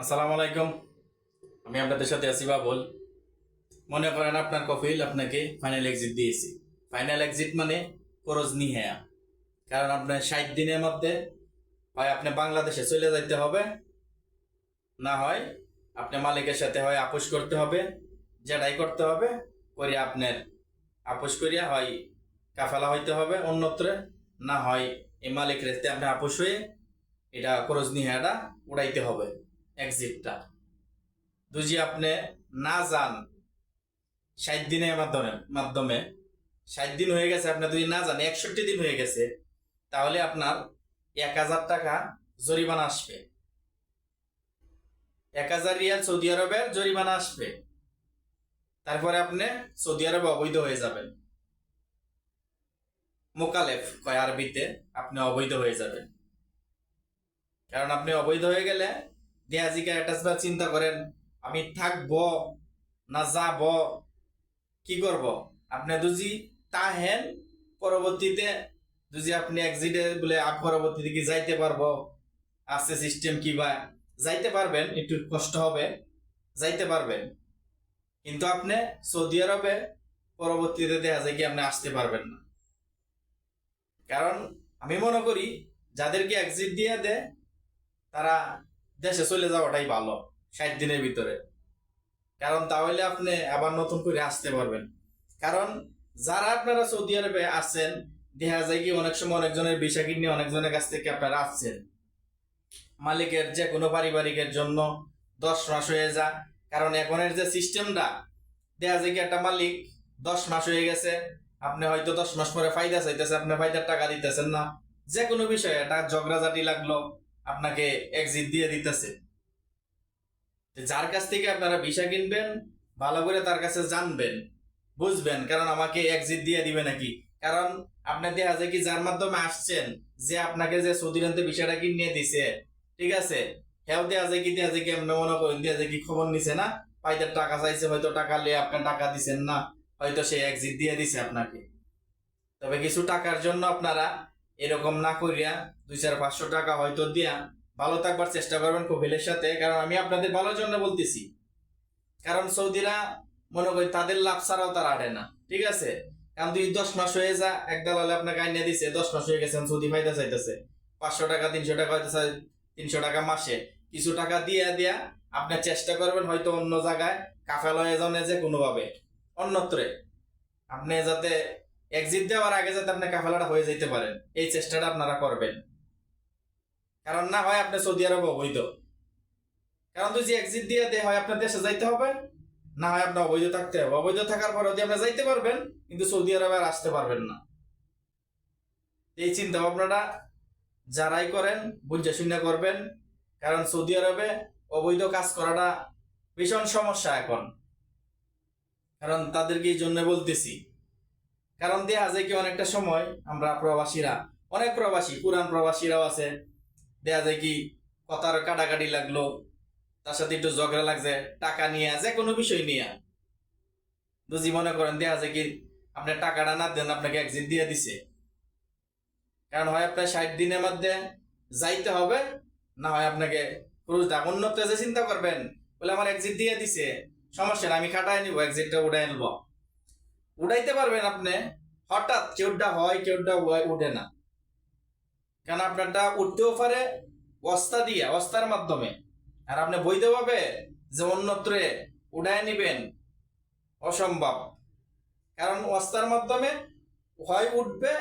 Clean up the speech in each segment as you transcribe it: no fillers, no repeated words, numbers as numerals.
আসসালামু আলাইকুম। আমি আপনাদের সাথে আছি বাবুল। মনে করেন আপনার কফিল আপনাকে ফাইনাল এক্সিট দিয়েছি। ফাইনাল এক্সিট মানে খরচ নিহেয়া। কারণ আপনার 60 দিনের মধ্যে হয় আপনি বাংলাদেশে চলে যাইতে হবে, না হয় আপনি মালিকের সাথে হয় আপোষ করতে হবে, যেটাই করতে হবে করে আপনার আপোষ করিয়া হয় কাফেলা হইতে হবে অন্যত্রে, না হয় এই মালিক রেস্তে আপনি আপোষ হয়ে এটা খরচ নিহেয়াটা উড়াইতে হবে এক্সিটটা। যদি আপনি না যান 60 দিনের মাধ্যমে মাধ্যমে 60 দিন হয়ে গেছে, আপনার যদি না যান 61 দিন হয়ে গেছে, তাহলে আপনার 1000 টাকা জরিমানা আসবে। 1000 রিয়াল সৌদি আরবের জরিমানা আসবে। তারপরে আপনি সৌদি আরবে অবৈধ হয়ে যাবেন। মোকালেফ কয় আরবিতে, আপনি অবৈধ হয়ে যাবেন। কারণ আপনি অবৈধ হয়ে গেলে দেহাজিকে একটা চিন্তা করেন, আমি থাকবো না যাব, কি করব? আপনি যদি তাহেন পরবর্তীতে যদি আপনি এক্সিটে বলে পরবর্তীতে কি যাইতে পারবো, আছে সিস্টেম কিবা যাইতে পারবেন, একটু কষ্ট হবে, যাইতে পারবেন। কিন্তু আপনি সৌদি আরবে পরবর্তীতে দেখা যায় কি আপনি আসতে পারবেন না। কারণ আমি মনে করি যাদেরকে এক্সিট দিয়ে দেয় তারা দেশে চলে যাওয়াটাই ভালো 60 দিনের ভিতরে। কারণ তাহলে আপনি আবার নতুন করে আসতে পারবেন। কারণ যারা আপনারা সৌদি আরবে আছেন, দেখা যায় কি অনেক সময় অনেকজনের ভিসা কিনে অনেকজনের কাছ থেকে আপনারা আসছেন, মালিকের যে কোনো পারিবারিকের জন্য 10 মাস হয়ে যায়। কারণ এখনের যে সিস্টেমটা, দেখা যায় কি একটা মালিক 10 মাস হয়ে গেছে, আপনি হয়তো 10 মাস পরে ফায়দা চাইতেছে, আপনি ফায়দার টাকা দিতেছেন না, যে কোনো বিষয়ে একটা ঝগড়াঝাটি লাগলো আপনাকে এক্সিট দিয়ে দিতেছে। যার কাছ থেকে আপনারা ভিসা কিনবেন ভালো করে তার কাছে জানবেন, বুঝবেন, কারণ আমাকে এক্সিট দিয়ে দিবে নাকি। কারণ আপনি দেখা যায় কি যার মাধ্যমে আসছেন, যে আপনাকে যে সৌদি আরবে ভিসাটা কিনে দিছে, ঠিক আছে, হেও দেয়া যায় কি আপনি মনে করেন দেয়া যায় কি খবর নিছে না, পাইতে টাকা চাইছে, হয়তো টাকা লিয়ে আপনি টাকা দিছেন না, হয়তো সে এক্সিট দিয়ে দিছে আপনাকে। তবে কিছু টাকার জন্য আপনারা এরকম না করিয়া 200-500 টাকা হয়তো দিয়া ভালো থাকবার চেষ্টা করবেন কফিলের সাথে। কারণ আমি আপনাদের ভালোর জন্য বলতেছি। কারণ সৌদিরা মনে করি তাদের লাভ ছাড়াও তারা আড়ে না, ঠিক আছে। কারণ 10 মাস হয়ে যা এক দালালে আপনাকে আইনে দিছে, 10 মাস হয়ে গেছেন, সৌদি ফায়দা চাইতেছে 500 টাকা 300 টাকা হইতেছে, 300 টাকা মাসে, কিছু টাকা দিয়ে দিয়া আপনি চেষ্টা করবেন হয়তো অন্য জায়গায় কাফেল হয়ে যান, যে কোনোভাবে অন্যত্রে আপনি যাতে এক্সিট দেওয়ার আগে যাতে আপনি কাফেলাটা হয়ে যেতে পারেন, এই চেষ্টাটা আপনারা করবেন। কারণ না হয় আপনি সৌদি আরব অবৈধ। কারণ যদি এক্সিট দিয়ে দেয় হয় আপনার দেশে যাইতে হবে, না হয় আপনার অবৈধ থাকতে হবে। অবৈধ থাকার পরে যদি আপনি যাইতে পারবেন, কিন্তু সৌদি আরবে আর আসতে পারবেন না। এই চিন্তা ভাবনাটা যারাই করেন বুঝে শুনে করবেন। কারণ সৌদি আরবে অবৈধ কাজ করাটা ভীষণ সমস্যা এখন। কারণ তাদেরকে এই জন্য বলতেছি। কারণ দেখা যায় কি অনেকটা সময় আমরা প্রবাসীরা, অনেক প্রবাসী পুরান প্রবাসীরাও আছে, দেখা যায় কি কথার কাটাকাটি লাগলো, তার সাথে একটু ঝগড়া লাগছে টাকা নিয়ে, যে কোনো বিষয় নিয়ে, বুঝি মনে করেন দেখা যায় কি আপনি টাকাটা না দেন, আপনাকে এক্সিট দিয়ে দিছে। কারণ হয় আপনার 60 দিনের মধ্যে যাইতে হবে, না হয় আপনাকে অন্যত্র যে চিন্তা করবেন বলে আমার এক্সিট দিয়ে দিছে, সমস্যা না, আমি খাটাই নিবো, এক্সিটটা উঠাই নেব। উঠাইতে পারবেন আপনি, হঠাৎ কেউটা হয় কেউটা উঠে না। কারণ আপনারটা উঠতেও পারে অস্তার মাধ্যমে, আর আপনি বৈধভাবে যে অন্যত্রে উঠায় নিবেন অসম্ভব। কারণ অস্তার মাধ্যমে হয় উঠবে,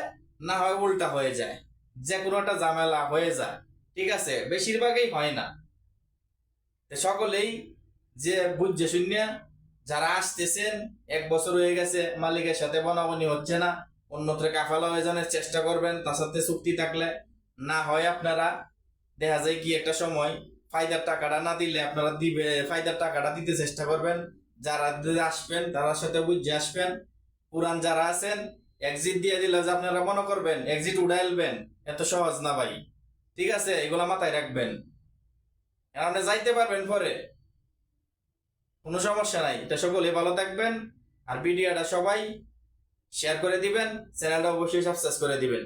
না হয় উল্টা হয়ে যায়, যে কোনো একটা ঝামেলা হয়ে যায়, ঠিক আছে, বেশিরভাগই হয় না। সকলেই যে বুঝছে শূন্য, যারা আসতেছেন 1 বছর হয়ে গেছে মালিকের সাথে বনাবনি হচ্ছে না, অন্যত্র কাফালা হয়ে যাওয়ার চেষ্টা করবেন, তার সাথে চুক্তি থাকলে। না হয় আপনারা দেখা যায় কি একটা সময় ফায়দার টাকাটা না দিলে আপনারা ফায়দার টাকাটা দিতে চেষ্টা করবেন। যারা আসবেন তার সাথে বুঝে আসবেন। পুরান যারা আছেন এক্সিট দিয়ে দিলে যে আপনারা মনে করবেন এক্সিট উড়াইলবেন, এত সহজ না ভাই, ঠিক আছে, এগুলা মাথায় রাখবেন। আপনি যাইতে পারবেন পরে, কোনো সমস্যা নাই। এটা সকলে ভালো থাকবেন। আর ভিডিওটা সবাই শেয়ার করে দিবেন, চ্যানেলটা অবশ্যই সাবস্ক্রাইব করে দিবেন।